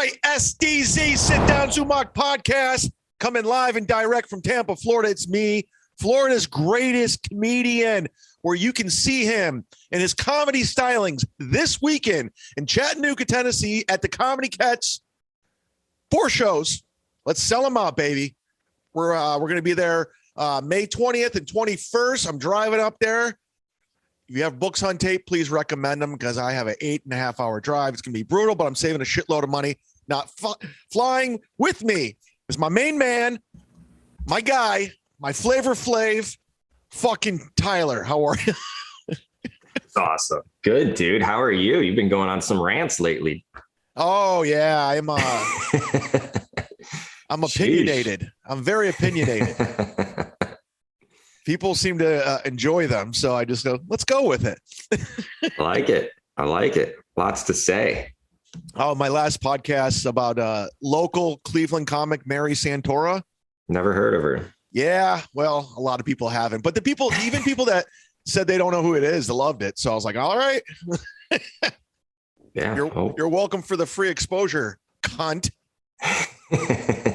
my SDZ Sit Down Zumock podcast coming live and direct from Tampa, Florida. It's me, Florida's greatest comedian, where you can see him in his comedy stylings this weekend in Chattanooga, Tennessee at the Comedy Catch. 4 shows. Let's sell them out, baby. We're going to be there May 20th and 21st. I'm driving up there. If you have books on tape, please recommend them because I have an 8.5 hour drive. It's going to be brutal, but I'm saving a shitload of money. Not flying with me is my main man, my guy, my Flavor Flav, fucking Tyler. How are you? It's awesome. Good, dude. How are you? You've been going on some rants lately. Oh, yeah. I'm opinionated. Sheesh. I'm very opinionated. People seem to enjoy them. So I just go, let's go with it. I like it. Lots to say. Oh, my last podcast about local Cleveland comic, Mary Santora. Never heard of her. Yeah. Well, a lot of people haven't. But even people that said they don't know who it is, they loved it. So I was like, all right. Yeah. You're welcome for the free exposure, cunt.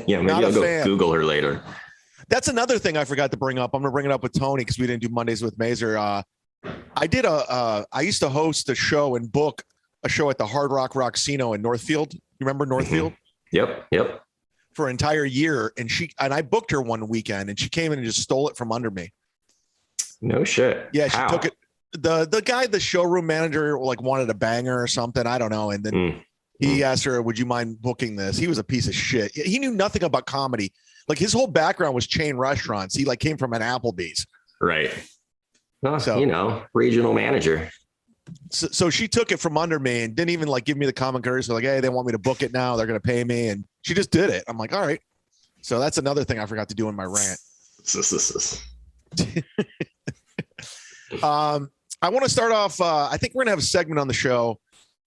Yeah, maybe I'll go Google her later. That's another thing I forgot to bring up. I'm going to bring it up with Tony because we didn't do Mondays with Mazer. I used to host a show and book a show at the Hard Rock Roxino in Northfield. You remember Northfield? Yep. For an entire year. And I booked her one weekend and she came in and just stole it from under me. No shit. Yeah, she took it. The guy, the showroom manager, like wanted to bang her or something. I don't know. And then he asked her, would you mind booking this? He was a piece of shit. He knew nothing about comedy. Like his whole background was chain restaurants. He came from an Applebee's. Right. Well, so, regional manager. So she took it from under me and didn't even give me the common courtesy. Like, hey, they want me to book it now. They're going to pay me. And she just did it. I'm like, all right. So that's another thing I forgot to do in my rant. I want to start off. I think we're going to have a segment on the show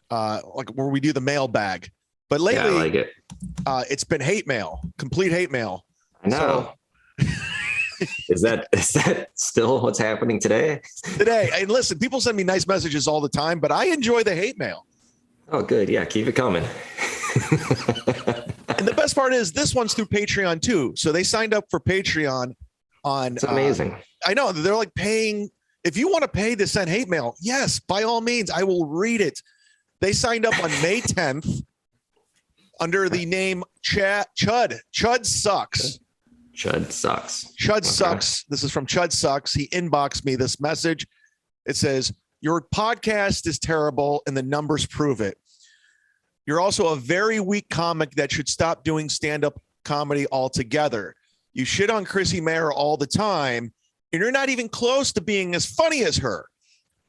where we do the mailbag. But lately, I like it. It's been hate mail, complete hate mail. I know. So, is that still what's happening today? And listen, people send me nice messages all the time, but I enjoy the hate mail. Oh, good. Yeah, keep it coming. And the best part is this one's through Patreon too. So they signed up for Patreon on. It's amazing. I know they're paying. If you want to pay to send hate mail, yes, by all means, I will read it. They signed up on May 10th under the name Chud. Chud sucks. Chud sucks. Chud sucks. This is from Chud sucks. He inboxed me this message. It says, your podcast is terrible and the numbers prove it. You're also a very weak comic that should stop doing stand-up comedy altogether. You shit on Chrissie Mayer all the time, and you're not even close to being as funny as her.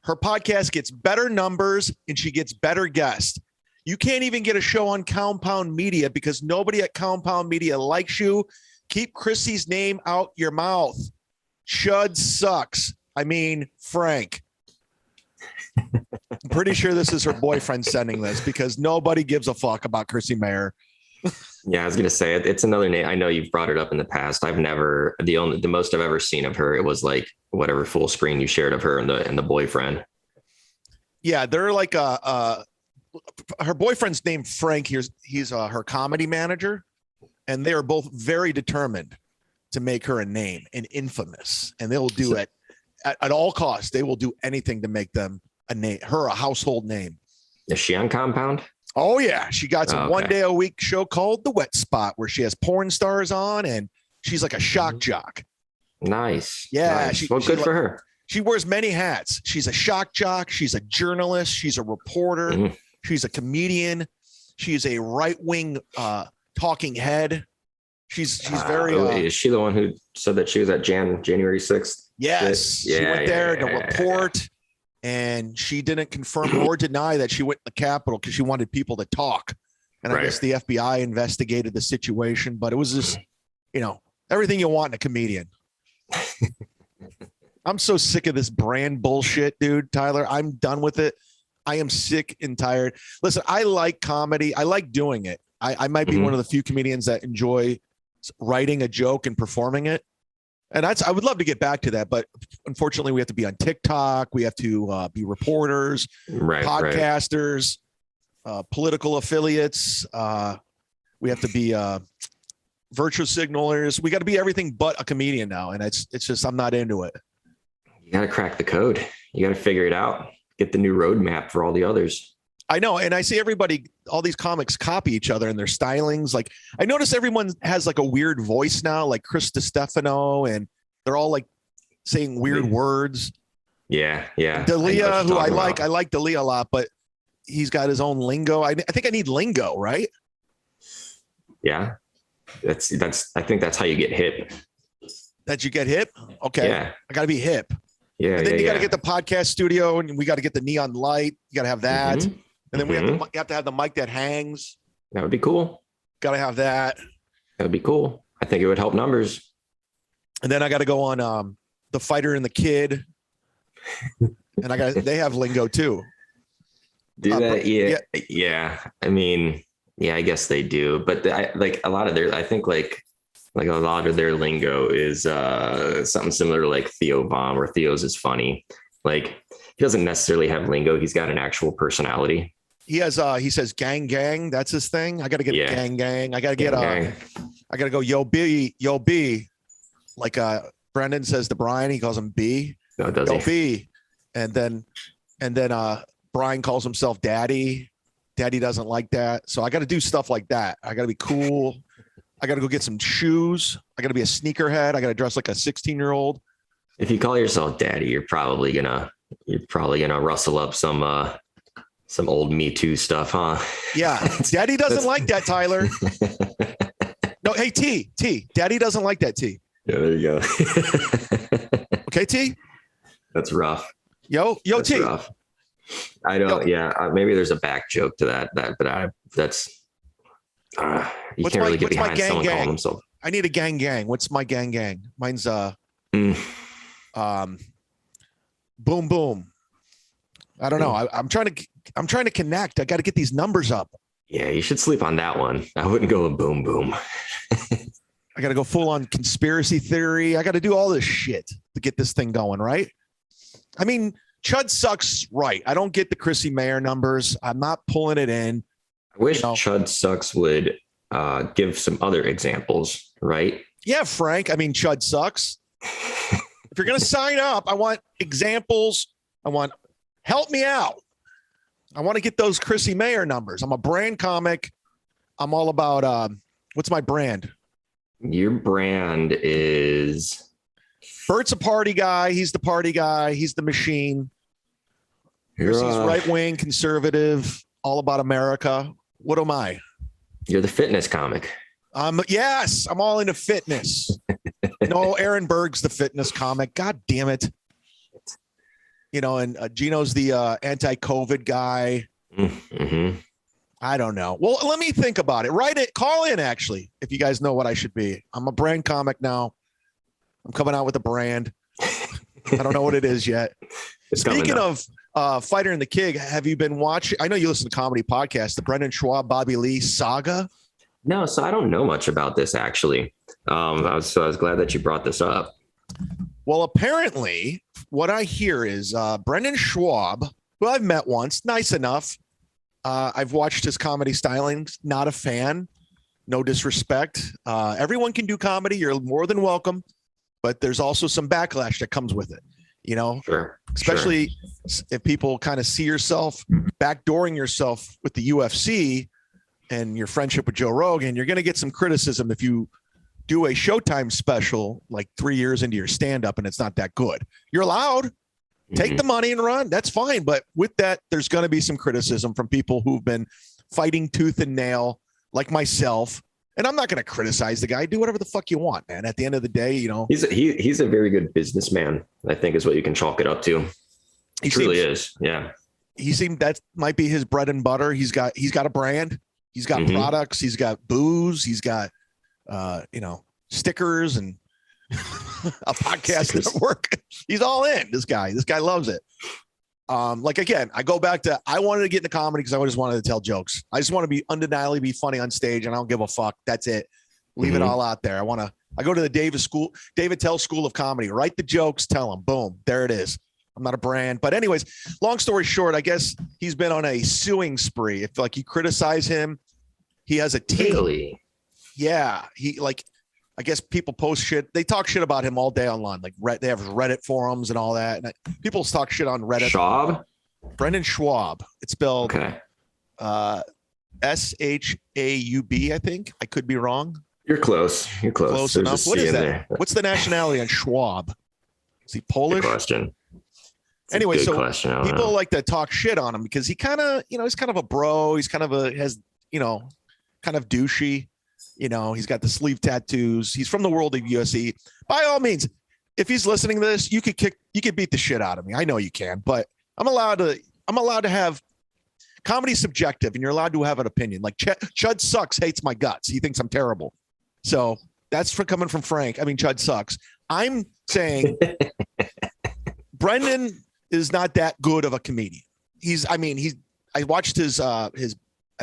Her podcast gets better numbers and she gets better guests. You can't even get a show on Compound Media because nobody at Compound Media likes you. Keep Chrissie's name out your mouth. Chud sucks. I mean, Frank. I'm pretty sure this is her boyfriend sending this because nobody gives a fuck about Chrissie Mayer. Yeah, I was going to say it's another name. I know you've brought it up in the past. I've never, the most I've ever seen of her, it was whatever full screen you shared of her and the boyfriend. Yeah, they're her boyfriend's named Frank. He's her comedy manager. And they are both very determined to make her a name and infamous. And they'll do it at all costs. They will do anything to make them a household name. Is she on Compound? Oh, yeah. She got some 1 day a week show called The Wet Spot where she has porn stars on and she's like a shock jock. Nice. Yeah. Nice. Good for her. She wears many hats. She's a shock jock. She's a journalist. She's a reporter. Mm-hmm. She's a comedian. She's a right-wing talking head. She's very. Is she the one who said that she was at January 6th? Yes. She went there to report, and she didn't confirm or deny that she went to the Capitol because she wanted people to talk. And I guess the FBI investigated the situation, but it was just, everything you want in a comedian. I'm so sick of this brand bullshit, dude. Tyler, I'm done with it. I am sick and tired. Listen, I like comedy. I like doing it. I might be one of the few comedians that enjoy writing a joke and performing it. And I would love to get back to that. But unfortunately, we have to be on TikTok. We have to be reporters, podcasters. political affiliates. We have to be virtue signalers. We got to be everything but a comedian now. And it's just, I'm not into it. You got to crack the code. You got to figure it out. Get the new roadmap for all the others. I know. And I see everybody, all these comics copy each other and their stylings. Like I notice everyone has like a weird voice now, like Chris DiStefano, and they're all like saying weird words. Yeah. Yeah. D'Elia, who I like D'Elia a lot, but he's got his own lingo. I think I need lingo, right? Yeah. I think that's how you get hip. That you get hip? Okay. Yeah. I got to be hip. Yeah. And then you got to get the podcast studio, and we got to get the neon light. You got to have that. Mm-hmm. And then you have to have the mic that hangs. That would be cool. Got to have that. That would be cool. I think it would help numbers. And then I got to go on the Fighter and the Kid. And they have lingo too. Do that? Yeah. I mean, yeah, I guess they do. But a lot of their lingo is something similar to like Theo Von, where Theo's is funny. Like he doesn't necessarily have lingo. He's got an actual personality. He has he says gang gang. That's his thing. I got to get gang gang. I got to get I got to go yo B. Like Brendan says to Brian, he calls him B. No, does yo he? B. And then Brian calls himself Daddy. Daddy doesn't like that. So I got to do stuff like that. I got to be cool. I got to go get some shoes. I got to be a sneakerhead. I got to dress like a 16-year-old. If you call yourself Daddy, you're probably gonna rustle up some old Me Too stuff, huh? Yeah. Daddy doesn't like that, Tyler. No, hey, T. Daddy doesn't like that, T. Yeah, there you go. Okay, T. That's rough. Yo, that's T. Rough. I don't. Yeah, maybe there's a back joke to that. You can't really get behind someone calling himself. I need a gang. What's my gang? Mine's boom boom. I don't know. I'm trying to connect. I got to get these numbers up. Yeah, you should sleep on that one. I wouldn't go with boom boom. I got to go full on conspiracy theory. I got to do all this shit to get this thing going, right? I mean, Chud sucks, right? I don't get the Chrissie Mayer numbers. I'm not pulling it in. I wish Chud sucks would give some other examples, right? Yeah, Frank. I mean, Chud sucks. If you're going to sign up, I want examples. Help me out. I want to get those Chrissie Mayer numbers. I'm a brand comic. I'm all about, what's my brand? Your brand is... Bert's a party guy. He's the party guy. He's the machine. Chrissie's right-wing, conservative, all about America. What am I? You're the fitness comic. Yes, I'm all into fitness. No, Aaron Berg's the fitness comic. God damn it. And Gino's the anti-COVID guy. Mm-hmm. I don't know. Well, let me think about it. Call in, actually, if you guys know what I should be. I'm a brand comic now. I'm coming out with a brand. I don't know what it is yet. Speaking of Fighter and the Kid, have you been watching? I know you listen to comedy podcasts, the Brendan Schwab, Bobby Lee saga. No, so I don't know much about this, actually. I was glad that you brought this up. Well, apparently, what I hear is Brendan Schwab, who I've met once, nice enough. I've watched his comedy stylings, not a fan. No disrespect. Everyone can do comedy. You're more than welcome. But there's also some backlash that comes with it, Sure. Especially if people kind of see yourself backdooring yourself with the UFC and your friendship with Joe Rogan. You're going to get some criticism if you do a Showtime special like 3 years into your stand-up and it's not that good. You're allowed. Take the money and run. That's fine. But with that, there's going to be some criticism from people who've been fighting tooth and nail, like myself. And I'm not going to criticize the guy. Do whatever the fuck you want, man. At the end of the day, he's a very good businessman, I think, is what you can chalk it up to. He truly is. Yeah. He seemed that might be his bread and butter. He's got a brand. He's got products. He's got booze. He's got, stickers and a podcast network. He's all in. This guy loves it. Again, I go back to, I wanted to get into comedy because I just wanted to tell jokes. I just want to be undeniably be funny on stage and I don't give a fuck. That's it. Leave it all out there. I go to the David Tell School of Comedy, write the jokes, tell them, boom, there it is. I'm not a brand. But anyways, long story short, I guess he's been on a suing spree. If like you criticize him, he has a team. Really? Yeah. I guess people post shit. They talk shit about him all day online. Like they have Reddit forums and all that. And people talk shit on Reddit. Schaub? Brendan Schaub. It's spelled okay. Schaub, I think. I could be wrong. You're close. Close enough. What is that? There. What's the nationality on Schwab? Is he Polish? Good question. Anyway, so people like to talk shit on him because he kind of, he's kind of a bro. He's kind of kind of douchey. He's got the sleeve tattoos. He's from the world of UFC. By all means, if he's listening to this, you could beat the shit out of me. I know you can, but I'm allowed to have comedy subjective, and you're allowed to have an opinion. Like Chud sucks, hates my guts. He thinks I'm terrible. So that's coming from Frank. I mean, Chud sucks. I'm saying Brendan is not that good of a comedian. I watched his I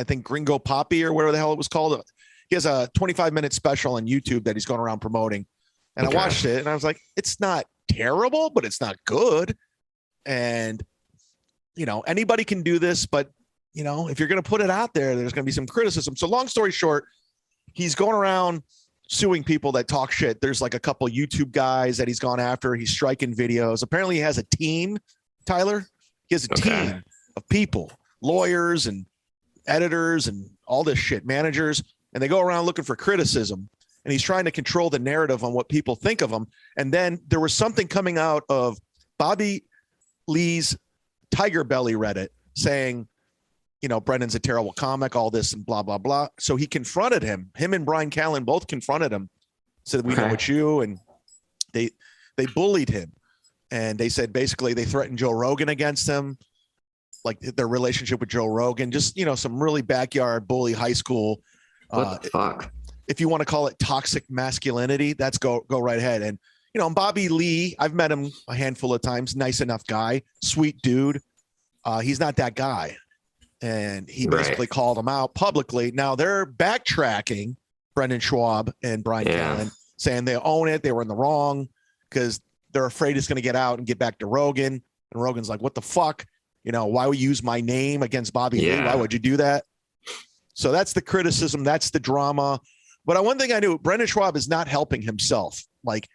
think Gringo Poppy or whatever the hell it was called. He has a 25-minute special on YouTube that he's going around promoting. And I watched it and I was like, it's not terrible, but it's not good. And, anybody can do this, but, if you're going to put it out there, there's going to be some criticism. So long story short, he's going around suing people that talk shit. There's like a couple YouTube guys that he's gone after. He's striking videos. Apparently he has a team, Tyler. He has a team of people, lawyers and editors and all this shit, managers. And they go around looking for criticism, and he's trying to control the narrative on what people think of him. And then there was something coming out of Bobby Lee's Tiger Belly Reddit saying, Brendan's a terrible comic, all this and blah, blah, blah. So he confronted him. Him and Brian Callen both confronted him, said, we know it's you. And they bullied him. And they said, basically, they threatened Joe Rogan against him, like their relationship with Joe Rogan, just, some really backyard bully high school. What the fuck? If you want to call it toxic masculinity, that's go right ahead. And, Bobby Lee, I've met him a handful of times. Nice enough guy, sweet dude. He's not that guy. And he basically called him out publicly. Now they're backtracking, Brendan Schaub and Brian Callen, saying they own it. They were in the wrong because they're afraid it's going to get out and get back to Rogan. And Rogan's like, what the fuck? Why would you use my name against Bobby Lee? Why would you do that? So that's the criticism. That's the drama. But one thing I knew, Brendan Schaub is not helping himself. Like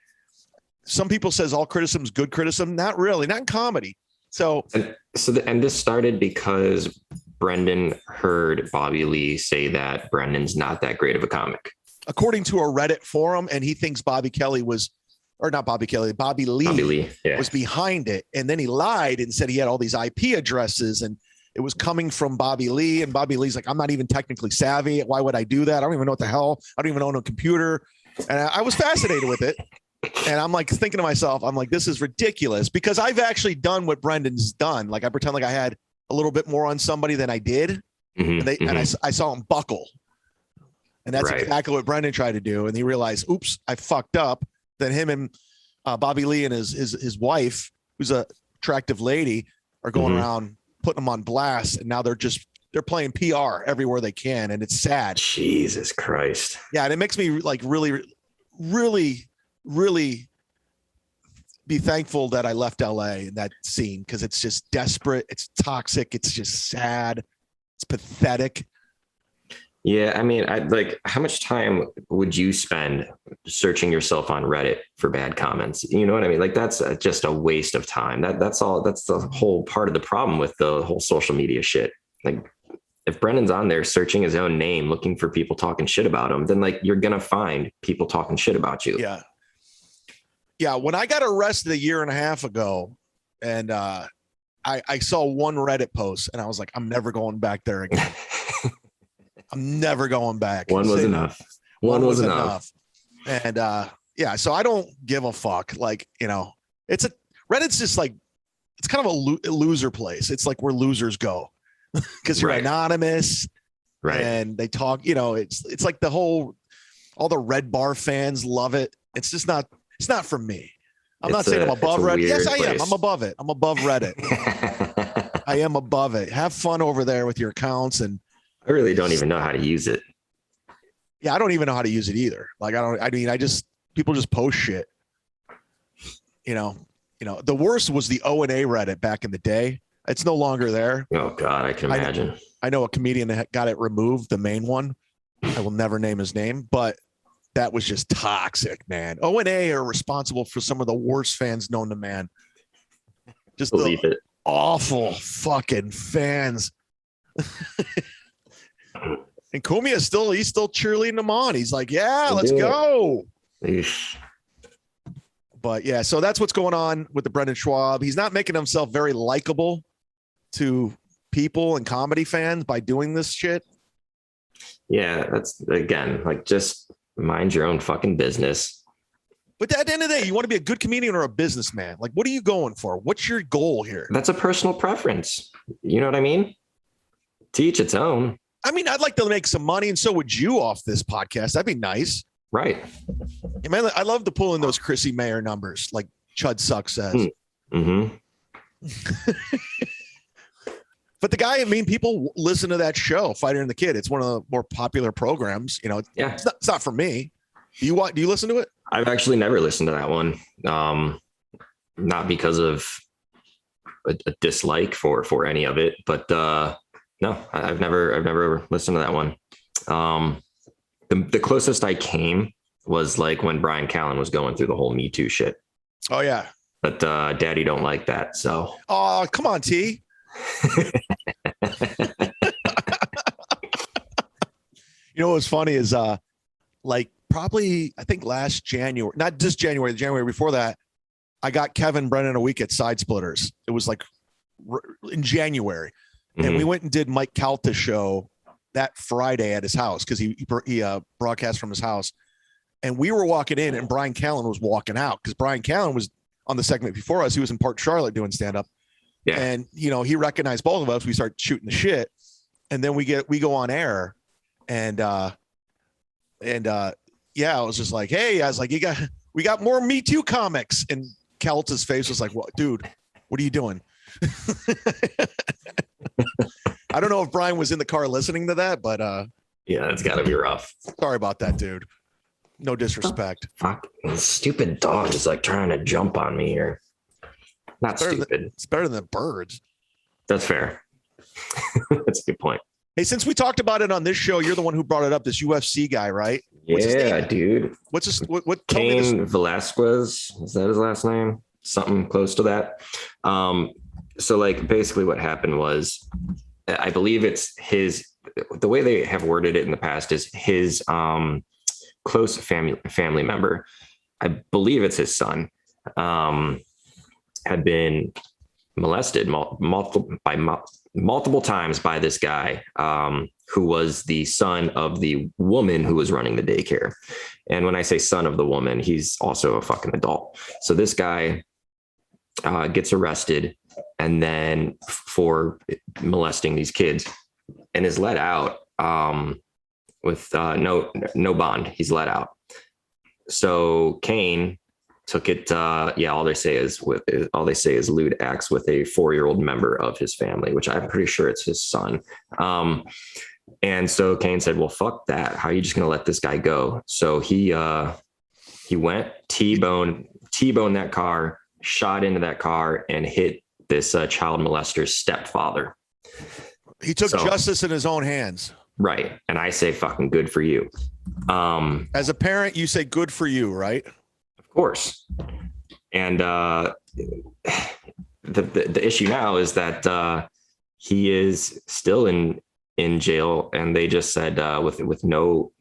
some people says all criticism is good criticism. Not really, not in comedy. And this started because Brendan heard Bobby Lee say that Brendan's not that great of a comic. According to a Reddit forum, and he thinks Bobby Lee was behind it. And then he lied and said he had all these IP addresses and it was coming from Bobby Lee. And Bobby Lee's like, I'm not even technically savvy. Why would I do that? I don't even know what the hell. I don't even own a computer. And I was fascinated with it. And I'm like thinking to myself, I'm like, this is ridiculous because I've actually done what Brendan's done. Like I pretend like I had a little bit more on somebody than I did. And I saw him buckle. And that's exactly what Brendan tried to do. And he realized, oops, I fucked up. Then him and Bobby Lee and his wife, who's a attractive lady, are going around putting them on blast. And now they're playing PR everywhere they can. And it's sad. Jesus Christ. Yeah. And it makes me like really, really, really be thankful that I left LA in that scene. Cause it's just desperate. It's toxic. It's just sad. It's pathetic. Yeah. I mean, how much time would you spend searching yourself on Reddit for bad comments? You know what I mean? Like that's just a waste of time. That's all. That's the whole part of the problem with the whole social media shit. Like if Brendan's on there searching his own name, looking for people talking shit about him, then like you're going to find people talking shit about you. Yeah. Yeah. When I got arrested a year and a half ago and I saw one Reddit post and I was like, I'm never going back there again. I'm never going back. One was enough. One was enough. And so I don't give a fuck. Like, Reddit's just like, it's kind of a loser place. It's like where losers go because you're anonymous. Right. And they talk, it's like all the Red Bar fans love it. It's just not, it's not for me. I'm not saying I'm above Reddit. Yes, I am. I'm above it. I'm above Reddit. I am above it. Have fun over there with your accounts. And I really don't even know how to use it. Yeah, I don't even know how to use it either. Like, people just post shit. The worst was the O&A Reddit back in the day. It's no longer there. Oh God, I can imagine. I know a comedian that got it removed, the main one. I will never name his name, but that was just toxic, man. O&A are responsible for some of the worst fans known to man. Just believe it. Awful fucking fans. And Cumia he's still cheerleading him on. He's like, yeah, let's go. Eesh. But yeah, so that's what's going on with the Brendan Schaub. He's not making himself very likable to people and comedy fans by doing this shit. Yeah, that's again, like, just mind your own fucking business. But at the end of the day, you want to be a good comedian or a businessman? Like, what are you going for? What's your goal here? That's a personal preference. You know what I mean? To each its own. I mean, I'd like to make some money, and so would you off this podcast. That'd be nice. Right. Yeah, man, I love to pull in those Chrissie Mayer numbers, like Chud Suck says. Mm-hmm. But the guy, I mean, people listen to that show, Fighter and the Kid. It's one of the more popular programs. Yeah. It's not for me. Do you listen to it? I've actually never listened to that one. Not because of a dislike for any of it, but no, I've never listened to that one. The closest I came was like when Brian Callen was going through the whole Me Too shit. Oh yeah. But Daddy don't like that. So. Oh, come on, T. What's funny is like probably I think last January, not just January, the January before that, I got Kevin Brennan a week at Side Splitters. It was like in January. And we went and did Mike Calta's show that Friday at his house because he broadcast from his house. And we were walking in and Brian Callen was walking out because Brian Callen was on the segment before us. He was in Park Charlotte doing stand-up. Yeah. And, he recognized both of us. We start shooting the shit. And then we go on air. And I was just like, hey, I was like, we got more Me Too comics. And Calta's face was like, well, dude, what are you doing? I don't know if Brian was in the car listening to that, but yeah, it's gotta be rough. Sorry about that, dude. No disrespect. Fuck, this stupid dog is like trying to jump on me here. Not stupid. It's better than birds. That's fair. That's a good point. Hey, since we talked about it on this show, you're the one who brought it up. This UFC guy, right? What's his name? Dude. What's his? What? Cain Velasquez. Is that his last name? Something close to that. So like basically what happened was, I believe it's the way they have worded it in the past is his close family member. I believe it's his son, had been molested multiple times by this guy, who was the son of the woman who was running the daycare. And when I say son of the woman, he's also a fucking adult. So this guy gets arrested and then for molesting these kids and is let out with no bond. He's let out. So Cain took it. All they say is lewd acts with a 4-year-old member of his family, which I'm pretty sure it's his son. And so Cain said, well, fuck that. How are you just going to let this guy go? So he went T-bone that car, shot into that car and hit this child molester's stepfather. He took justice in his own hands. Right. And I say fucking good for you. As a parent, you say good for you, right? Of course. And the issue now is that he is still in jail, and they just said with no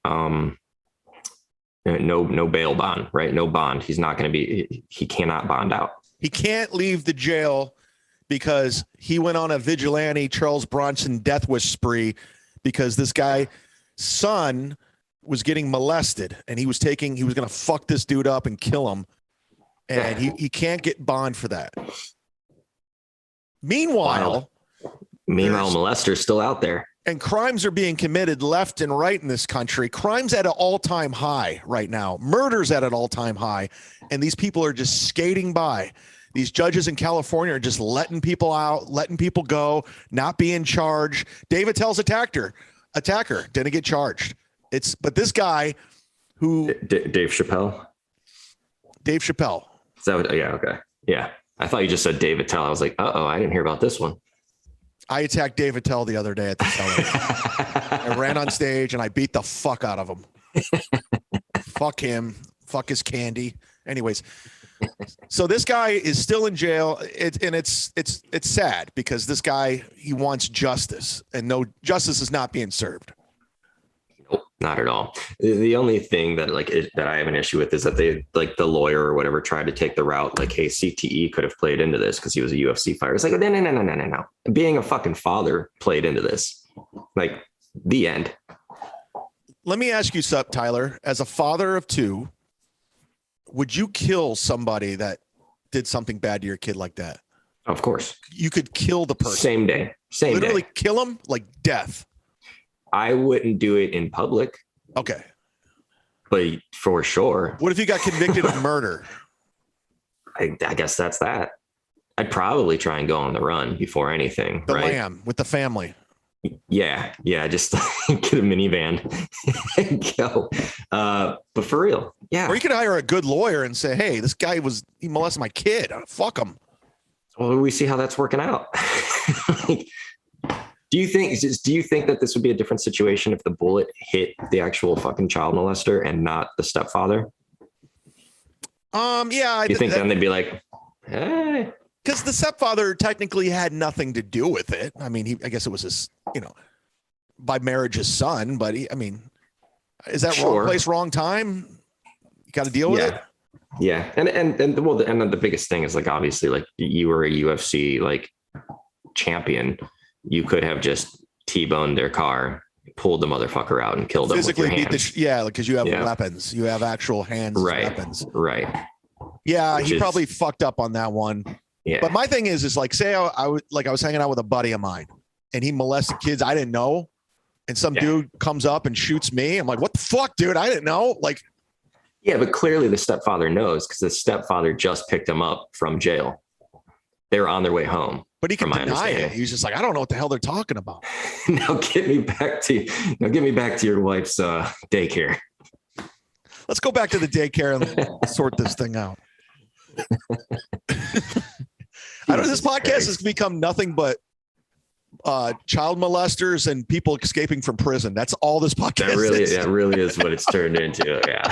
bail bond, right? No bond. He cannot bond out. He can't leave the jail because he went on a vigilante Charles Bronson death wish spree because this guy's son was getting molested and he was going to fuck this dude up and kill him. And he can't get bond for that. Meanwhile, molester's still out there. And crimes are being committed left and right in this country. Crime's at an all-time high right now. Murder's at an all-time high. And these people are just skating by. These judges in California are just letting people out, letting people go, not being charged. David Tell's attacker didn't get charged. But this guy who Dave Chappelle. Is that yeah. Okay. Yeah. I thought you just said Dave Attell. I was like, I didn't hear about this one. I attacked Dave Attell the other day at the cellar. I ran on stage and I beat the fuck out of him. Fuck him. Fuck his candy. Anyways, so this guy is still in jail. It's sad because this guy, he wants justice, and no justice is not being served. Nope, not at all. The only thing that that I have an issue with is that they, like, the lawyer or whatever tried to take the route like, hey, CTE could have played into this because he was a UFC fighter. It's like, no. Being a fucking father played into this. Like, the end. Let me ask you something, Tyler. As a father of two, would you kill somebody that did something bad to your kid like that? Of course. You could kill the person. Same day. Literally kill him like death. I wouldn't do it in public. Okay. But for sure. What if you got convicted of murder? I guess that's that. I'd probably try and go on the run before anything. The right? lamb with the family. Yeah. Just get a minivan and go. But for real, yeah. Or you could hire a good lawyer and say, hey, this guy he molested my kid. Fuck him. Well, we see how that's working out. Do you think that this would be a different situation if the bullet hit the actual fucking child molester and not the stepfather? Yeah. You think then they'd be like, hey. Because the stepfather technically had nothing to do with it. I mean, I guess it was his, by marriage, his son. But is that sure. Wrong place, wrong time? You got to deal with it. Yeah, and the biggest thing is, like, obviously, like, you were a UFC like champion. You could have just T-boned their car, pulled the motherfucker out, and killed him physically with your hands. because you have weapons. You have actual hands, weapons. Right. Yeah, he probably fucked up on that one. Yeah. But my thing is like, say I was hanging out with a buddy of mine and he molested kids I didn't know, and some dude comes up and shoots me. I'm like, what the fuck, dude? I didn't know. Like, yeah, but clearly the stepfather knows because the stepfather just picked him up from jail. They were on their way home. But he can deny it. He's just like, I don't know what the hell they're talking about. Now get me back to your wife's daycare. Let's go back to the daycare and sort this thing out. I don't know. This podcast has become nothing but child molesters and people escaping from prison. That's all this podcast is. That really is what it's turned into. Yeah.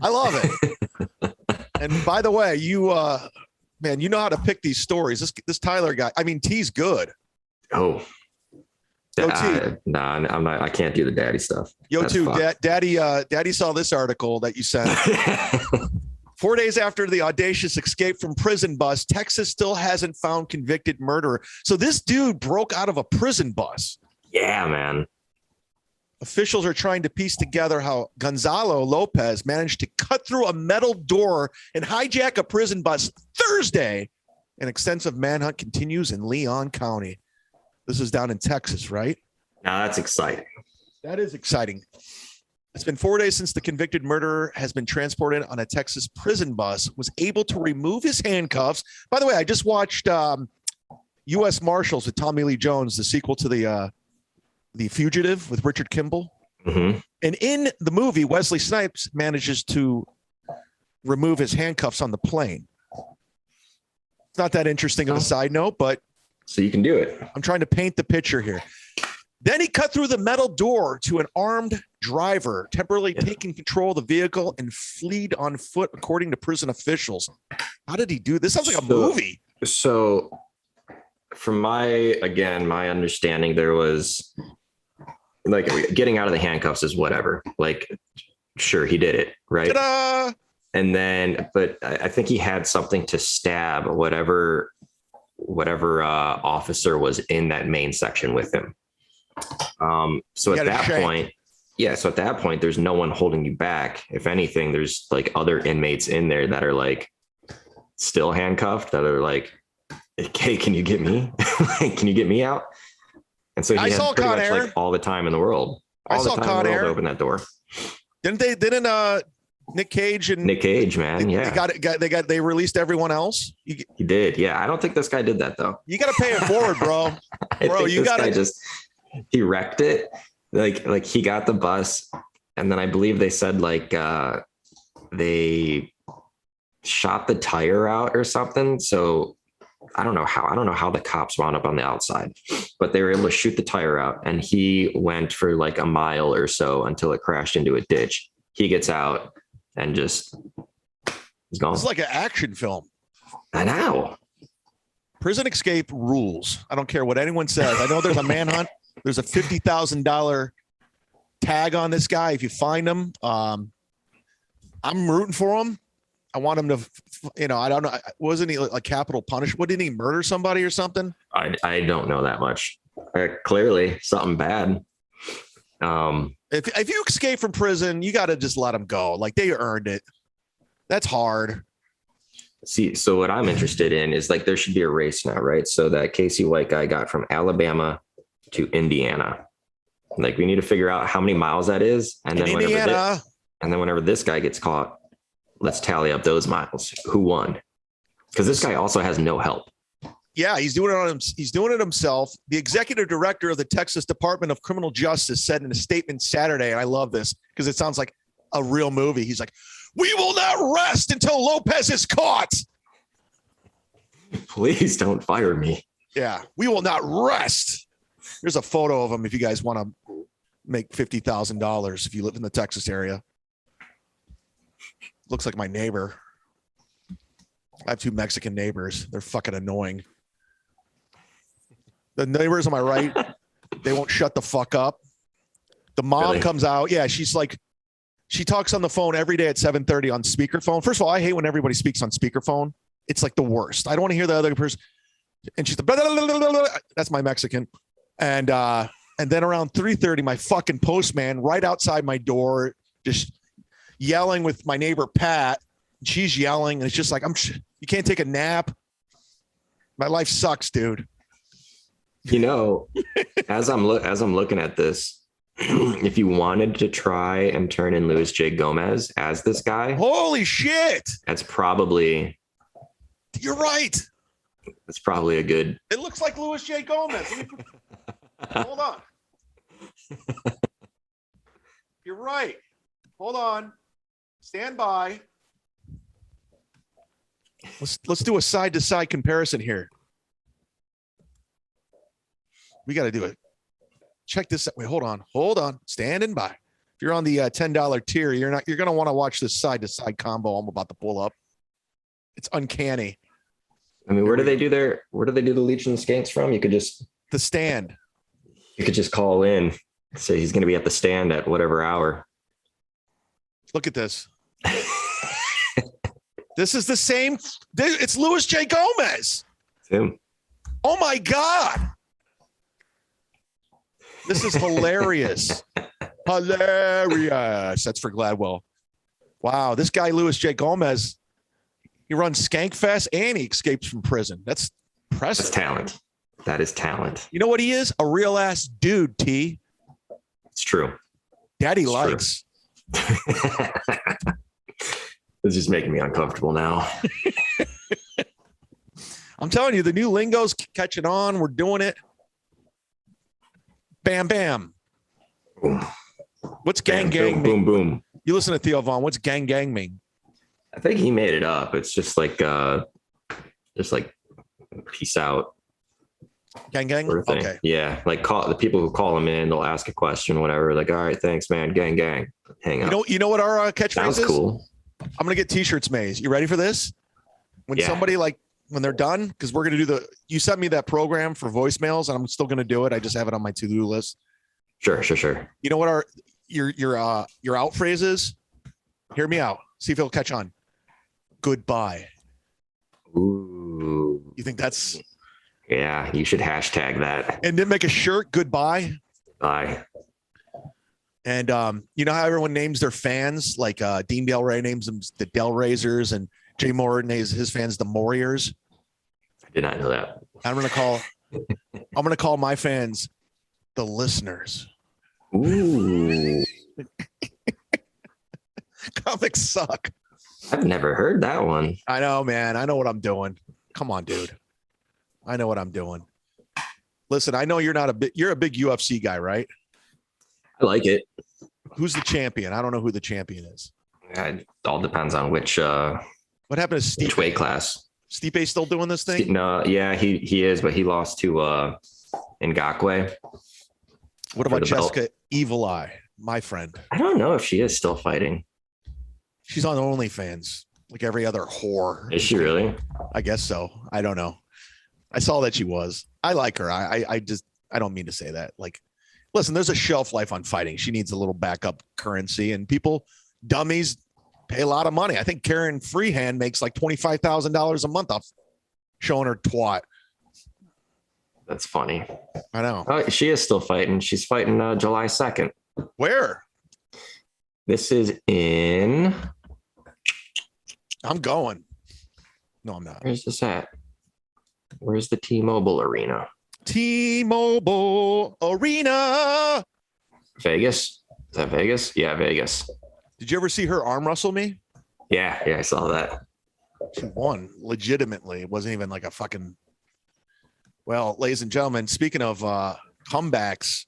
I love it. And by the way, you know how to pick these stories. This Tyler guy, I mean, T's good. Oh. Yo, T. Nah, I'm not. I can't do the daddy stuff. Yo, too. Daddy saw this article that you sent. 4 days after the audacious escape from prison bus, Texas still hasn't found convicted murderer. So this dude broke out of a prison bus. Yeah, man. Officials are trying to piece together how Gonzalo Lopez managed to cut through a metal door and hijack a prison bus Thursday. An extensive manhunt continues in Leon County. This is down in Texas, right? Now that's exciting. That is exciting. It's been 4 days since the convicted murderer has been transported on a Texas prison bus, was able to remove his handcuffs. By the way, I just watched U.S. Marshals with Tommy Lee Jones, the sequel to the Fugitive with Richard Kimball. Mm-hmm. And in the movie, Wesley Snipes manages to remove his handcuffs on the plane. It's not that interesting of a side note, but so you can do it. I'm trying to paint the picture here. Then he cut through the metal door to an armed driver, temporarily taking control of the vehicle and fled on foot, according to prison officials. How did he do this? Sounds like a movie. So from my understanding, there was like getting out of the handcuffs is whatever. Like, sure, he did it, right? Ta-da! And then, but I think he had something to stab whatever officer was in that main section with him. So at that point, there's no one holding you back. If anything, there's like other inmates in there that are like still handcuffed that are like, hey, can you get me? Can you get me out? And so he had pretty much like all the time in the world. All the time in the world to open that door. Didn't Nick Cage, man. They released everyone else. He did. Yeah. I don't think this guy did that though. You got to pay it forward, bro. He wrecked it. Like he got the bus, and then I believe they said like they shot the tire out or something. So I don't know how the cops wound up on the outside, but they were able to shoot the tire out, and he went for like a mile or so until it crashed into a ditch. He gets out and just he's gone. It's like an action film. I know. Prison escape rules. I don't care what anyone says. I know there's a manhunt. There's a $50,000 tag on this guy. If you find him, I'm rooting for him. I want him to, I don't know. Wasn't he a capital punishment? What, didn't he murder somebody or something? I don't know that much. Clearly something bad. If you escape from prison, you got to just let them go. Like, they earned it. That's hard. See, so what I'm interested in is like there should be a race now, right? So that Casey White guy got from Alabama to Indiana. Like, we need to figure out how many miles that is, and then whenever this guy gets caught, let's tally up those miles. Who won? Because this guy also has no help. Yeah, he's doing it himself. The executive director of the Texas Department of Criminal Justice said in a statement Saturday, and I love this because it sounds like a real movie. He's like, "We will not rest until Lopez is caught." Please don't fire me. Yeah, we will not rest. There's a photo of him if you guys want to make $50,000 if you live in the Texas area. Looks like my neighbor. I have two Mexican neighbors. They're fucking annoying. The neighbors on my right, they won't shut the fuck up. The mom comes out. Yeah, she's like, she talks on the phone every day at 7:30 on speakerphone. First of all, I hate when everybody speaks on speakerphone. It's like the worst. I don't want to hear the other person. And she's the, that's my Mexican. And then around 3:30, my fucking postman right outside my door, just yelling with my neighbor Pat. She's yelling, and it's just like, you can't take a nap. My life sucks, dude. As I'm looking at this, if you wanted to try and turn in Luis J. Gomez as this guy, holy shit, that's probably. You're right. That's probably a good. It looks like Luis J. Gomez. Hold on. You're right. Hold on. Stand by. Let's do a side-to-side comparison here. We got to do it. Check this out. Wait, hold on. Standing by. If you're on the $10 tier, you're going to want to watch this side-to-side combo I'm about to pull up. It's uncanny. I mean, where do they do the Legion Skanks from? You could just the stand. You could just call in, say he's going to be at the stand at whatever hour. Look at this. This is the same. It's Luis J. Gomez. It's him. Oh my God. This is hilarious. Hilarious. That's for Gladwell. Wow. This guy, Luis J. Gomez, he runs Skankfest and he escapes from prison. That's impressive. That's talent. That is talent. You know what he is? A real ass dude, T. It's true. Daddy likes. It's just making me uncomfortable now. I'm telling you, the new lingo's catching on. We're doing it. Bam, bam. Boom. What's gang gang boom, mean? Boom, boom. You listen to Theo Vaughn. What's gang gang mean? I think he made it up. It's just like peace out. Gang gang? Okay. Yeah. Like call the people who call him in, they'll ask a question, whatever. Like, all right, thanks, man. Gang gang. Hang up. You know what our catchphrase is? Sounds cool. I'm gonna get t-shirts made. You ready for this? When somebody when they're done, because we're gonna do you sent me that program for voicemails, and I'm still gonna do it. I just have it on my to-do list. Sure. You know what your out phrase is? Hear me out. See if it'll catch on. Goodbye. Ooh. You think that's? Yeah, you should hashtag that. And then make a shirt. Goodbye. Bye. And you know how everyone names their fans? Like Dean Del Rey names them the Del Raisers, and Jay Moore names his fans the Moriers. I did not know that. I'm gonna call my fans the listeners. Ooh. Comics suck. I've never heard that one. I know, man. I know what I'm doing. Come on, dude. I know what I'm doing. Listen, I know you're a big UFC guy, right? I like it. Who's the champion? I don't know who the champion is. It all depends on which. Well, What happened to Stipe? Which weight class? Stipe still doing this thing? No, yeah, he is, but he lost to Ngakwe. What about Jessica Evil Eye, my friend? I don't know if she is still fighting. She's on OnlyFans, like every other whore. Is she really? I guess so. I don't know. I saw that she was. I like her. I don't mean to say that. Like, listen, there's a shelf life on fighting. She needs a little backup currency, and people, dummies, pay a lot of money. I think Karen Freehand makes like $25,000 a month off showing her twat. That's funny. I know. Oh, she is still fighting. She's fighting July 2nd. Where? This is in. I'm going. No, I'm not. Where's this at? Where's the T-Mobile Arena? T-Mobile Arena. Vegas? Is that Vegas? Yeah, Vegas. Did you ever see her arm wrestle me? Yeah, I saw that. She won legitimately. It wasn't even like a fucking. Well, ladies and gentlemen, speaking of comebacks,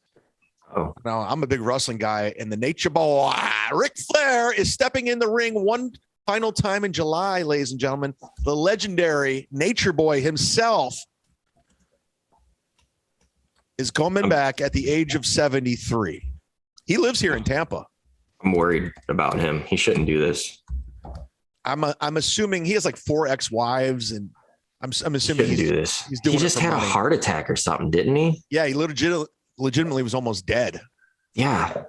now I'm a big wrestling guy, and the Nature Boy Ric Flair is stepping in the ring one final time in July, ladies and gentlemen. The legendary Nature Boy himself is coming back at the age of 73. He lives here in Tampa. I'm worried about him. He shouldn't do this. I'm assuming he has like 4 ex-wives, and I'm assuming he do this. He's doing. He just had a heart attack or something, didn't he? Yeah, he legitimately was almost dead. Yeah,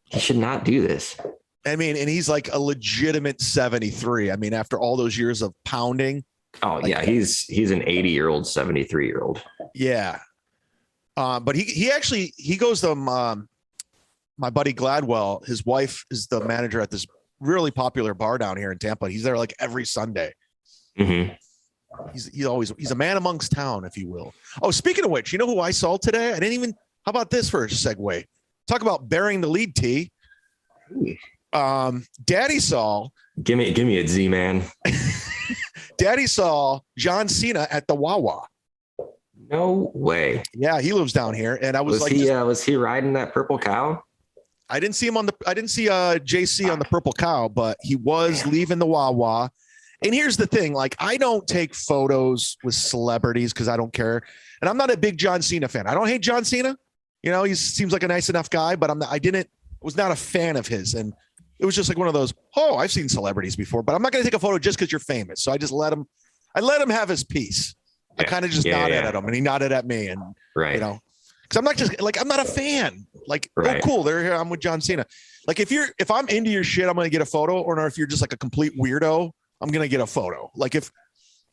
he should not do this. I mean, and he's like a legitimate 73. I mean, after all those years of pounding. Oh yeah, he's an 80-year-old, 73-year-old. Yeah, but he goes to my buddy Gladwell. His wife is the manager at this really popular bar down here in Tampa. He's there like every Sunday. Mm-hmm. He's a man amongst town, if you will. Oh, speaking of which, you know who I saw today? How about this for a segue? Talk about bearing the lead, T. Daddy saw. Give me a Z, man. Daddy saw John Cena at the Wawa. No way. Yeah, he lives down here, and I was like, was he riding that purple cow? I didn't see him I didn't see JC on the purple cow, but he was leaving the Wawa. And here's the thing, like, I don't take photos with celebrities because I don't care. And I'm not a big John Cena fan. I don't hate John Cena. You know, he seems like a nice enough guy, but was not a fan of his. And it was just like one of those, I've seen celebrities before, but I'm not going to take a photo just because you're famous. So I just let him have his piece. Yeah. I kind of just nodded at him, and he nodded at me. And, you know, because I'm not just like, I'm not a fan. Like, oh, cool. They're here. I'm with John Cena. Like, if I'm into your shit, I'm going to get a photo. Or if you're just like a complete weirdo, I'm going to get a photo. Like if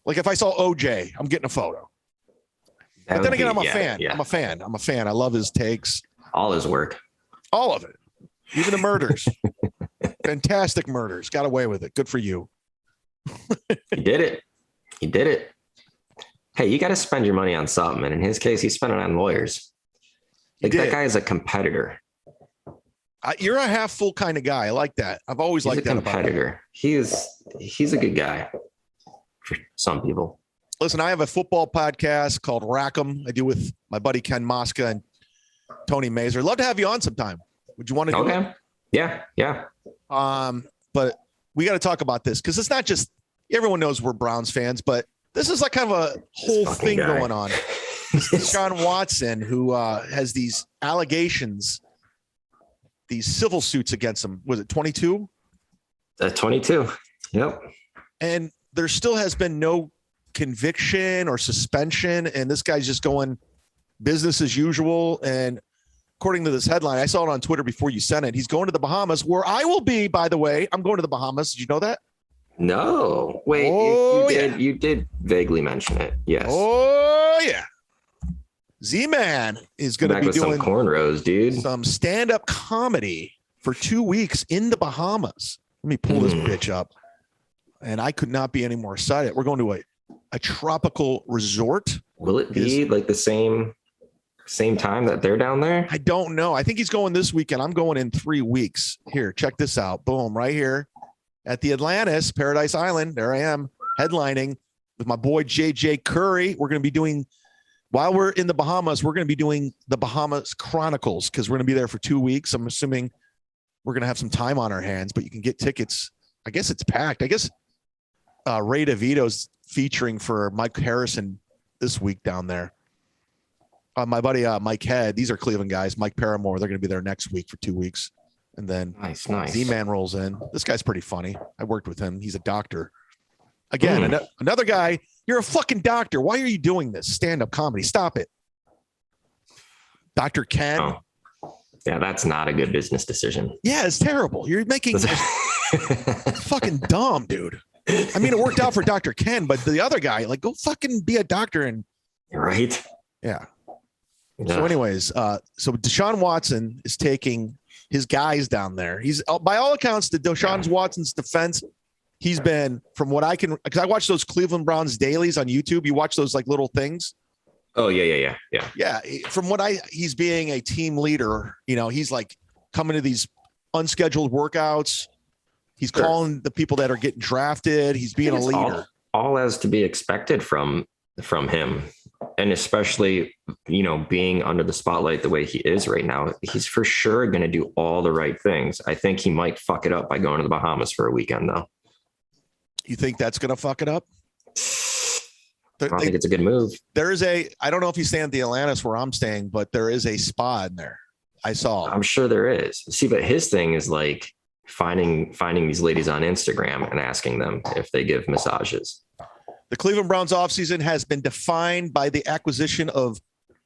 I saw OJ, I'm getting a photo. But then again, I'm a fan. Yeah. I'm a fan. I love his takes. All his work. All of it. Even the murders. Fantastic murders. Got away with it. Good for you. He did it. Hey, you got to spend your money on something. And in his case, he spent it on lawyers. Like, that guy is a competitor. You're a half full kind of guy. I like that. I've always liked that competitor. About him. He's a good guy for some people. Listen, I have a football podcast called Rack'em. I do with my buddy Ken Mosca and Tony Mazer. Love to have you on sometime. Would you want to do it? Yeah. But we got to talk about this because it's not just everyone knows we're Browns fans, but this is like kind of a whole thing going on. Deshaun Watson, who has these allegations, these civil suits against him. Was it 22? 22. Yep. And there still has been no conviction or suspension, and this guy's just going business as usual. And according to this headline, I saw it on Twitter before you sent it, he's going to the Bahamas, where I will be, by the way. I'm going to the Bahamas. Did you know that? No. Wait, you did vaguely mention it. Yes. Oh, yeah. Z-Man is going to be doing some cornrows, dude. Some stand-up comedy for 2 weeks in the Bahamas. Let me pull this bitch up. And I could not be any more excited. We're going to a tropical resort. Will it be like the same time that they're down there? I don't know. I think he's going this weekend. I'm going in 3 weeks. Here, check this out. Boom, right here at the Atlantis, Paradise Island. There I am, headlining with my boy JJ Curry. We're going to be doing, while we're in the Bahamas, we're going to be doing the Bahamas Chronicles because we're going to be there for 2 weeks. I'm assuming we're going to have some time on our hands, but you can get tickets. I guess it's packed. I guess Ray DeVito's featuring for Mike Harrison this week down there. My buddy Mike Head, these are Cleveland guys. Mike Paramore, they're going to be there next week for 2 weeks. And then nice. Z-Man rolls in. This guy's pretty funny. I worked with him. He's a doctor. Again, another guy. You're a fucking doctor. Why are you doing this? Stand-up comedy. Stop it. Dr. Ken. Oh. Yeah, that's not a good business decision. Yeah, it's terrible. You're making fucking dumb, dude. I mean, it worked out for Dr. Ken, but the other guy, like, go fucking be a doctor and right. Yeah. So anyways, so Deshaun Watson is taking his guys down there. He's by all accounts, to Deshaun Watson's defense, he's been, from what I can, because I watch those Cleveland Browns dailies on YouTube. You watch those like little things. Oh yeah. Yeah. From what he's being a team leader, he's like coming to these unscheduled workouts. He's calling the people that are getting drafted. He's being a leader. All as to be expected from him. And especially, being under the spotlight the way he is right now, he's for sure going to do all the right things. I think he might fuck it up by going to the Bahamas for a weekend, though. You think that's going to fuck it up? I think it's a good move. There is I don't know if he's staying at the Atlantis where I'm staying, but there is a spa in there. I saw. I'm sure there is. See, but his thing is like finding these ladies on Instagram and asking them if they give massages. The Cleveland Browns offseason has been defined by the acquisition of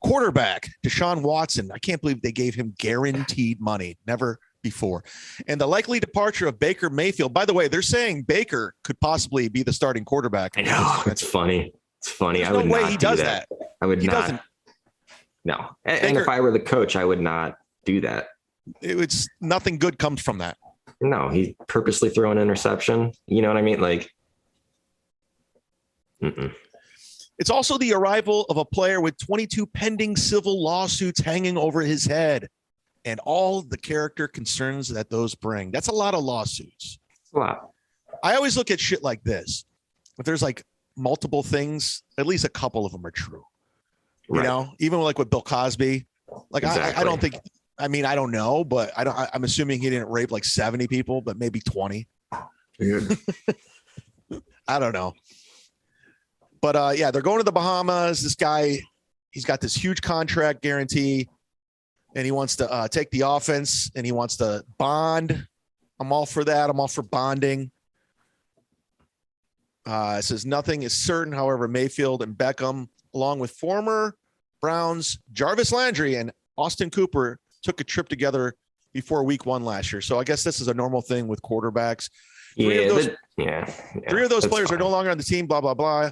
quarterback Deshaun Watson. I can't believe they gave him guaranteed money. Never before. And the likely departure of Baker Mayfield. By the way, they're saying Baker could possibly be the starting quarterback. I know. It's funny. It's funny. There's no way he does that. I would not. Doesn't. No. And if I were the coach, I would not do that. It's nothing good comes from that. No, he purposely threw an interception. You know what I mean? Like, It's also the arrival of a player with 22 pending civil lawsuits hanging over his head and all the character concerns that those bring. That's a lot of lawsuits. Wow. I always look at shit like this. If there's like multiple things, at least a couple of them are true. Right. Even like with Bill Cosby, like exactly. I don't think, I don't know, but I'm assuming he didn't rape like 70 people, but maybe 20. I don't know. But they're going to the Bahamas. This guy, he's got this huge contract guarantee and he wants to take the offense and he wants to bond. I'm all for that. I'm all for bonding. It says nothing is certain. However, Mayfield and Beckham, along with former Browns Jarvis Landry and Austin Cooper, took a trip together before week 1 last year. So I guess this is a normal thing with quarterbacks. Three of those players are no longer on the team, blah, blah, blah.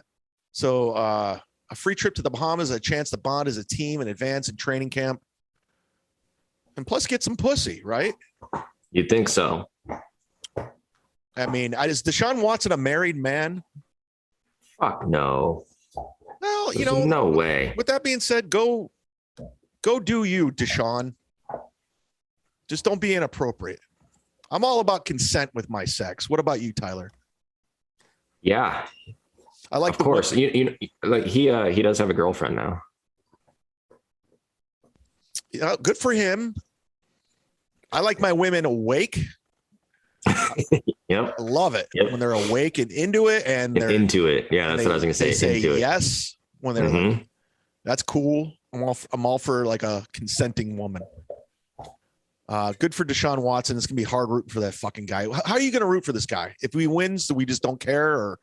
So a free trip to the Bahamas, a chance to bond as a team and advance in training camp. And plus get some pussy, right? You'd think so. I mean, is Deshaun Watson a married man? Fuck no. Well, There's no way. With that being said, go do you, Deshaun. Just don't be inappropriate. I'm all about consent with my sex. What about you, Tyler? Yeah. I like of course. Like he does have a girlfriend now. Yeah, good for him. I like my women awake. Yep. I love it when they're awake and into it, and they're into it. Yeah, that's what I was going to say. They say into yes when they're like, that's cool. I'm all for like a consenting woman. Good for Deshaun Watson. It's gonna be hard rooting for that fucking guy. How are you gonna root for this guy? If he wins, do we just don't care? Or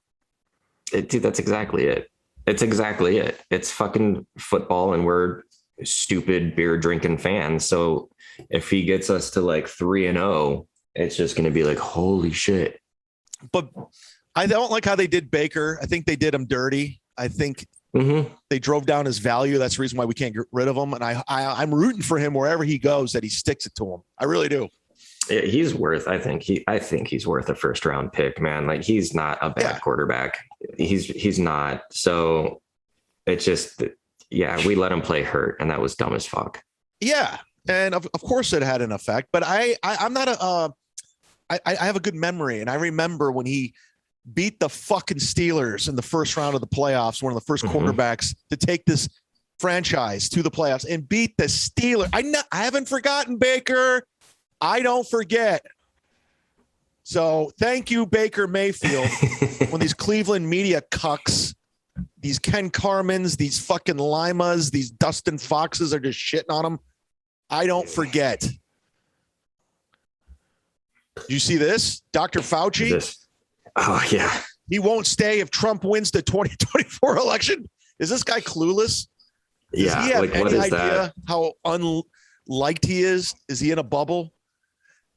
dude, that's exactly it. It's exactly it. It's fucking football, and we're stupid beer drinking fans. So if he gets us to like 3-0, it's just gonna be like, holy shit. But I don't like how they did Baker. I think they did him dirty. I think they drove down his value. That's the reason why we can't get rid of him. And I'm rooting for him wherever he goes, that he sticks it to him. I really do. Yeah, he's worth. I think he's worth a first round pick, man. Like, he's not a bad quarterback. He's not. So it's just, we let him play hurt, and that was dumb as fuck. Yeah, and of course it had an effect. But I'm not I have a good memory, and I remember when he beat the fucking Steelers in the first round of the playoffs, one of the first quarterbacks to take this franchise to the playoffs and beat the Steelers. I haven't forgotten, Baker. I don't forget. So thank you, Baker Mayfield. When these Cleveland media cucks, these Ken Carmans, these fucking Limas, these Dustin Foxes are just shitting on him, I don't forget. Did you see this? Dr. Fauci? Oh, yeah. He won't stay if Trump wins the 2024 election. Is this guy clueless? Does he have any idea how unliked he is? Is he in a bubble?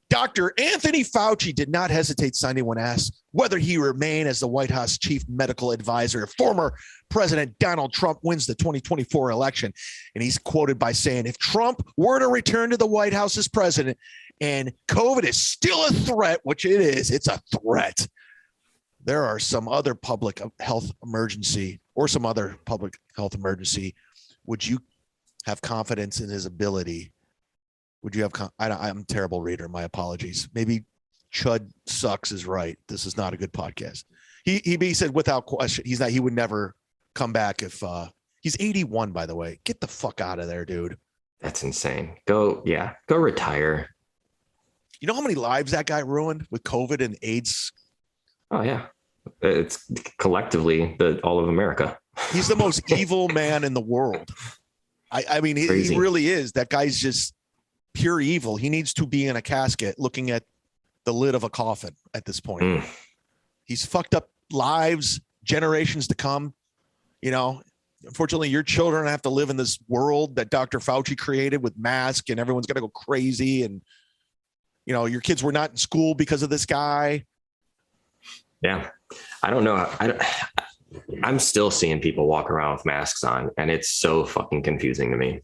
Dr. Anthony Fauci did not hesitate signing when asked whether he remain as the White House chief medical advisor if former President Donald Trump wins the 2024 election. And he's quoted by saying, if Trump were to return to the White House as president and COVID is still a threat, which it is, it's a threat. There are some other public health emergency. Would you have confidence in his ability? Would you have? I'm a terrible reader. My apologies. Maybe Chud sucks is right. This is not a good podcast. He said without question, he would never come back if he's 81, by the way. Get the fuck out of there, dude. That's insane. Go retire. You know how many lives that guy ruined with COVID and AIDS? Oh yeah. It's collectively all of America. He's the most evil man in the world. I mean, he really is. That guy's just pure evil. He needs to be in a casket looking at the lid of a coffin at this point. He's fucked up lives, generations to come. You know, unfortunately, your children have to live in this world that Dr. Fauci created with masks and everyone's going to go crazy. And, you know, your kids were not in school because of this guy. Yeah. I don't know. I'm still seeing people walk around with masks on, and it's so fucking confusing to me.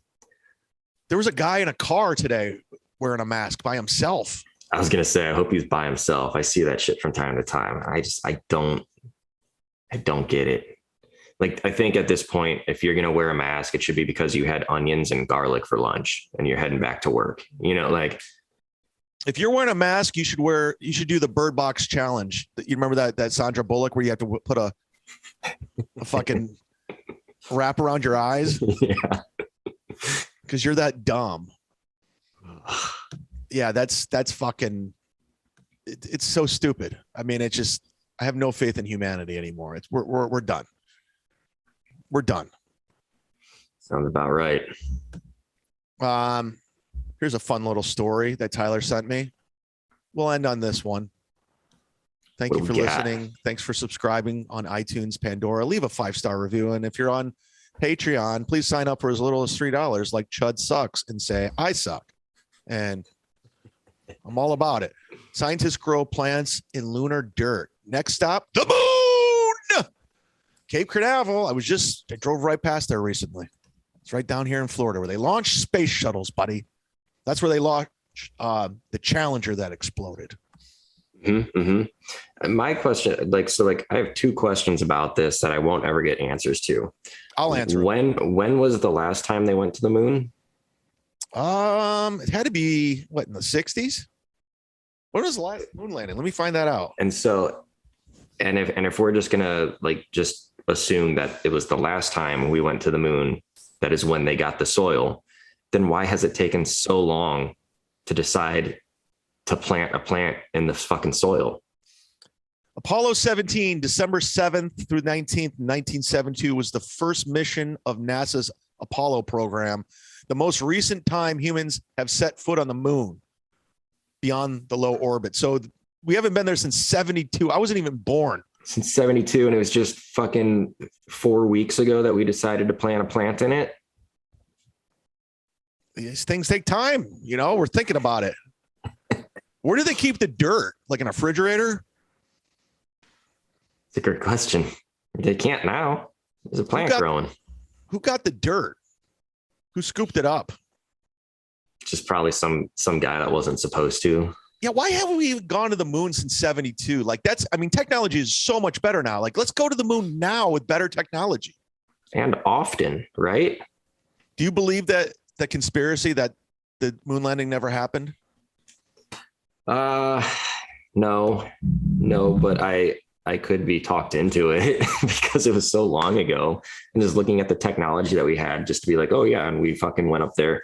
There was a guy in a car today wearing a mask by himself. I was going to say, I hope he's by himself. I see that shit from time to time. I don't get it. Like, I think at this point, if you're going to wear a mask, it should be because you had onions and garlic for lunch and you're heading back to work. You know, like, if you're wearing a mask, you should do the Bird Box challenge. You remember that Sandra Bullock where you have to put a fucking wrap around your eyes? Yeah. Because you're that dumb. Yeah, that's fucking. It's so stupid. I mean, it's just. I have no faith in humanity anymore. We're done. We're done. Sounds about right. Here's a fun little story that Tyler sent me. We'll end on this one. Thank you for listening. Thanks for subscribing on iTunes, Pandora. Leave a 5-star review. And if you're on Patreon, please sign up for as little as $3 like Chud sucks and say, I suck. And I'm all about it. Scientists grow plants in lunar dirt. Next stop, the moon. Cape Canaveral. I drove right past there recently. It's right down here in Florida where they launch space shuttles, buddy. That's where they launched the Challenger that exploded. Mm-hmm. My question, I have two questions about this that I won't ever get answers to. I'll answer. When was the last time they went to the moon? It had to be in the 60s. When was the last moon landing? Let me find that out. And so, if we're just gonna just assume that it was the last time we went to the moon, that is when they got the soil, then why has it taken so long to decide to plant a plant in the fucking soil? Apollo 17, December 7th through 19th, 1972 was the first mission of NASA's Apollo program. The most recent time humans have set foot on the moon beyond the low orbit. So we haven't been there since 72. I wasn't even born. Since 72. And it was just fucking 4 weeks ago that we decided to plant a plant in it. These things take time. You know, we're thinking about it. Where do they keep the dirt? Like in a refrigerator? It's a good question. They can't now. There's a plant growing. Who got the dirt? Who scooped it up? Just probably some guy that wasn't supposed to. Yeah, why haven't we even gone to the moon since 72? Technology is so much better now. Let's go to the moon now with better technology. And often, right? Do you believe that the conspiracy that the moon landing never happened? No, but I could be talked into it because it was so long ago, and just looking at the technology that we had just to be like, oh yeah. And we fucking went up there.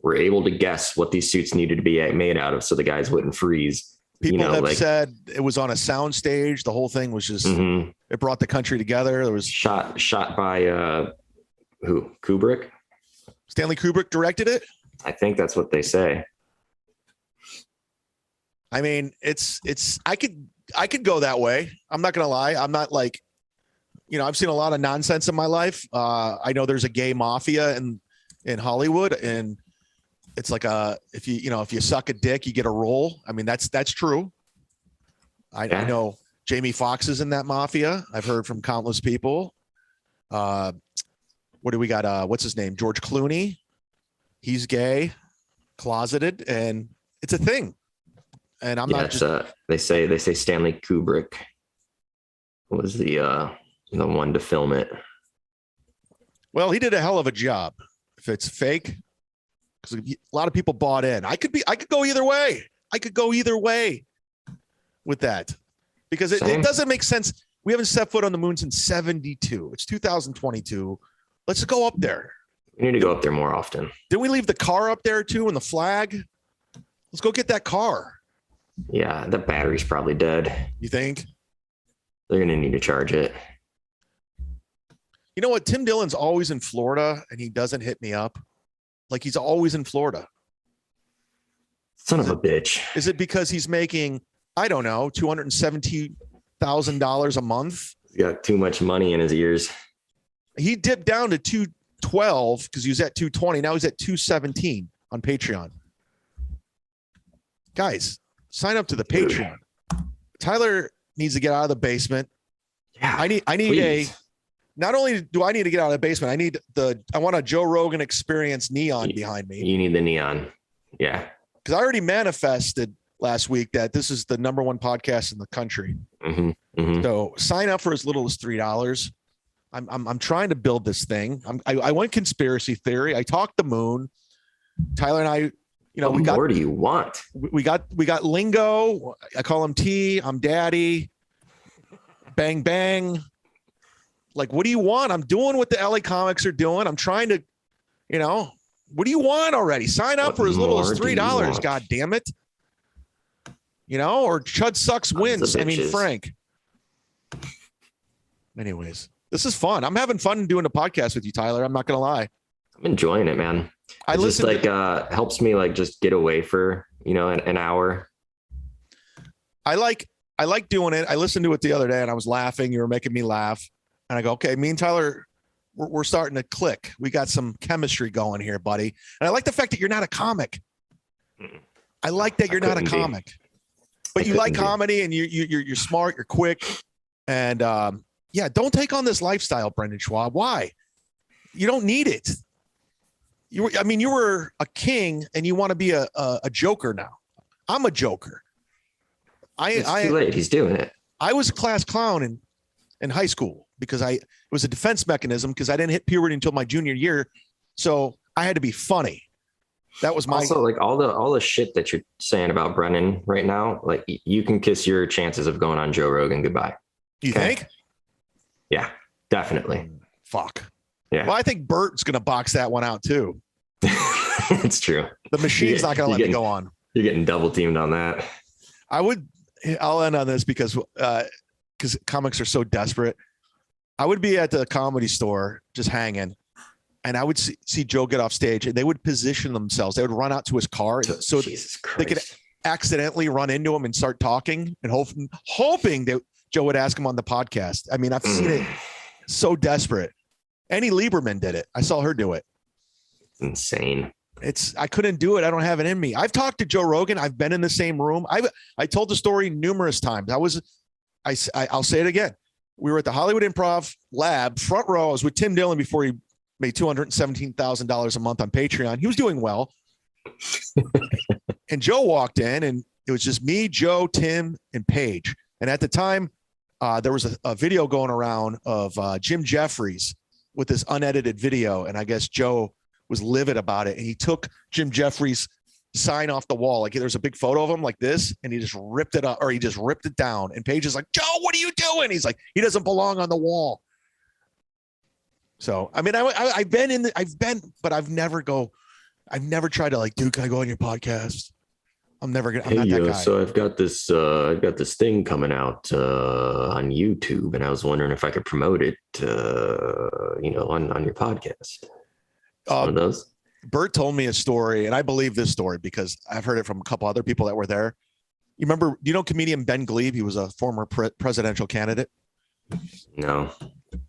We're able to guess what these suits needed to be made out of so the guys wouldn't freeze. People have said it was on a sound stage. The whole thing was just, it brought the country together. There was shot by who? Kubrick? Stanley Kubrick directed it? I think that's what they say. I mean, I could go that way. I'm not going to lie. I'm not like, I've seen a lot of nonsense in my life. I know there's a gay mafia in Hollywood, and it's like if you suck a dick, you get a role. I mean, that's true. I know Jamie Foxx is in that mafia. I've heard from countless people. What do we got? What's his name? George Clooney. He's gay, closeted, and it's a thing. And I'm not just. They say Stanley Kubrick was the one to film it. Well, he did a hell of a job. If it's fake, because a lot of people bought in. I could go either way. I could go either way with that, because it doesn't make sense. We haven't set foot on the moon since 1972. It's 2022. Let's go up there. We need to go up there more often. Didn't we leave the car up there too, and the flag? Let's go get that car. Yeah, the battery's probably dead. You think? They're going to need to charge it. You know what? Tim Dillon's always in Florida, and he doesn't hit me up. Like, he's always in Florida. Son of a bitch. Is it because he's making, I don't know, $270,000 a month? He's got too much money in his ears. He dipped down to 212 because he was at 220. Now he's at 217 on Patreon. Guys, sign up to the Patreon. Tyler needs to get out of the basement. Yeah, I need please. Not only do I need to get out of the basement, I want a Joe Rogan Experience neon behind me. You need the neon. Yeah. Because I already manifested last week that this is the #1 podcast in the country. So sign up for as little as $3. I'm trying to build this thing. I went conspiracy theory. I talked the moon. Tyler and I, what more do you want? We got lingo. I call him T. I'm daddy. Bang, bang. Like, what do you want? I'm doing what the LA comics are doing. I'm trying to, what do you want already? Sign up for as little as $3. God damn it. Or Chud sucks wins. I mean, Frank. Anyways, this is fun. I'm having fun doing a podcast with you, Tyler. I'm not going to lie. I'm enjoying it, man. It just helps me just get away for, an hour. I like doing it. I listened to it the other day and I was laughing. You were making me laugh. And I go, okay, me and Tyler, we're starting to click. We got some chemistry going here, buddy. And I like the fact that you're not a comic. I like that you're not a comic, but you like comedy and you're smart, you're quick. And don't take on this lifestyle, Brendan Schwab. Why? You don't need it. You were a king and you want to be a joker now. I'm a joker. It's too late. He's doing it. I was a class clown in high school because it was a defense mechanism because I didn't hit puberty until my junior year. So I had to be funny. That was my also all the shit that you're saying about Brennan right now. Like, you can kiss your chances of going on Joe Rogan goodbye. You think? Yeah, definitely. Fuck. Yeah. Well, I think Bert's going to box that one out too. It's true. The machine's not going to let me go on. You're getting double teamed on that. I'll end on this because comics are so desperate. I would be at the Comedy Store just hanging, and I would see Joe get off stage, and they would position themselves. They would run out to his car so they could accidentally run into him and start talking, and hoping that Joe would ask him on the podcast. I mean, I've seen it so desperate. Annie Lieberman did it. I saw her do it. Insane. I couldn't do it. I don't have it in me. I've talked to Joe Rogan. I've been in the same room. I told the story numerous times. I'll say it again. We were at the Hollywood Improv Lab, front row. I was with Tim Dillon before he made $217,000 a month on Patreon. He was doing well. And Joe walked in, and it was just me, Joe, Tim, and Paige. And at the time, there was a video going around of Jim Jeffries with this unedited video. And I guess Joe was livid about it. And he took Jim Jeffries' sign off the wall. Like, there's a big photo of him like this, and he just ripped it up, or he just ripped it down. And Paige is like, Joe, what are you doing? He's like, he doesn't belong on the wall. So, I mean, but I've never tried to dude, can I go on your podcast? I'm not that guy. So I've got this thing coming out on YouTube, and I was wondering if I could promote it, on your podcast. One of those. Bert told me a story, and I believe this story because I've heard it from a couple other people that were there. You remember, comedian Ben Glebe? He was a former presidential candidate. No.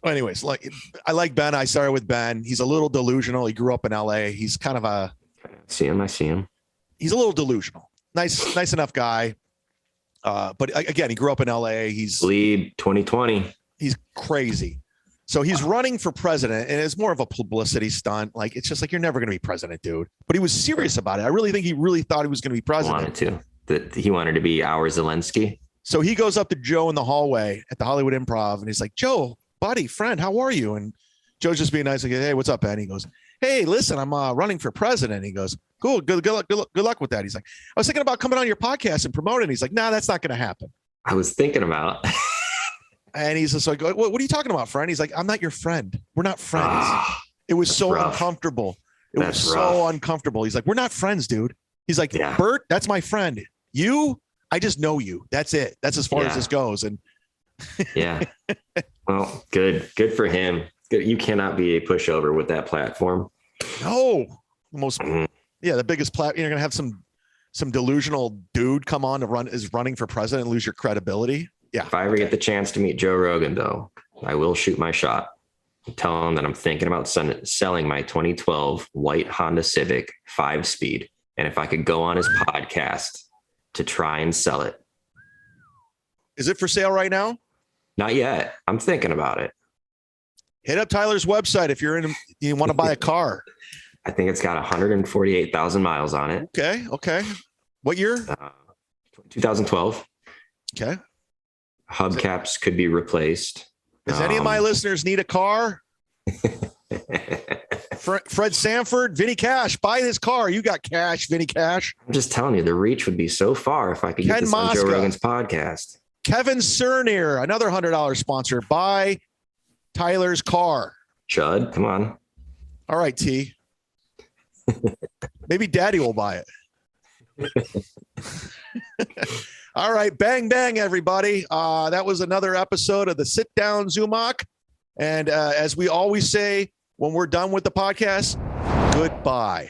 Anyways, I like Ben. I started with Ben. He's a little delusional. He grew up in LA. He's kind of I see him. He's a little delusional. Nice enough guy. But again, he grew up in LA. He's Glebe 2020. He's crazy. So he's running for president, and it's more of a publicity stunt. Like, it's just like, you're never going to be president, dude. But he was serious about it. I really think he really thought he was going to be president. He wanted to be our Zelensky. So he goes up to Joe in the hallway at the Hollywood Improv, and he's like, Joe, buddy, friend, how are you? And Joe's just being nice. Like, hey, what's up, Ben? He goes, hey, listen, I'm running for president. He goes, cool, good luck with that. He's like, I was thinking about coming on your podcast and promoting. He's like, nah, that's not going to happen. I was thinking about. And he's just like, what are you talking about, friend? He's like, I'm not your friend. We're not friends. It was so rough. Uncomfortable. It was so uncomfortable. He's like, we're not friends, dude. He's like, yeah. Bert, that's my friend. You, I just know you. That's it. That's as far as this goes. And yeah. Well, good for him. Good. You cannot be a pushover with that platform. No, the biggest platform. You're gonna have some delusional dude come on is running for president and lose your credibility. Yeah. If I ever get the chance to meet Joe Rogan, though, I will shoot my shot. Tell him that I'm thinking about selling my 2012 white Honda Civic 5-speed, and if I could go on his podcast to try and sell it. Is it for sale right now? Not yet. I'm thinking about it. Hit up Tyler's website if you want to buy a car. I think it's got 148,000 miles on it. Okay. What year? 2012. Okay. Hubcaps could be replaced. Does any of my listeners need a car? Fred Sanford, Vinny Cash, buy this car. You got cash, Vinny Cash. I'm just telling you, the reach would be so far if I could get this on Joe Rogan's podcast. Kevin Cernier, another $100 sponsor. Buy Tyler's car. Chud, come on. All right, T. Maybe Daddy will buy it. All right, bang, bang, everybody. That was another episode of the Sit Down Zumock. And as we always say when we're done with the podcast, goodbye.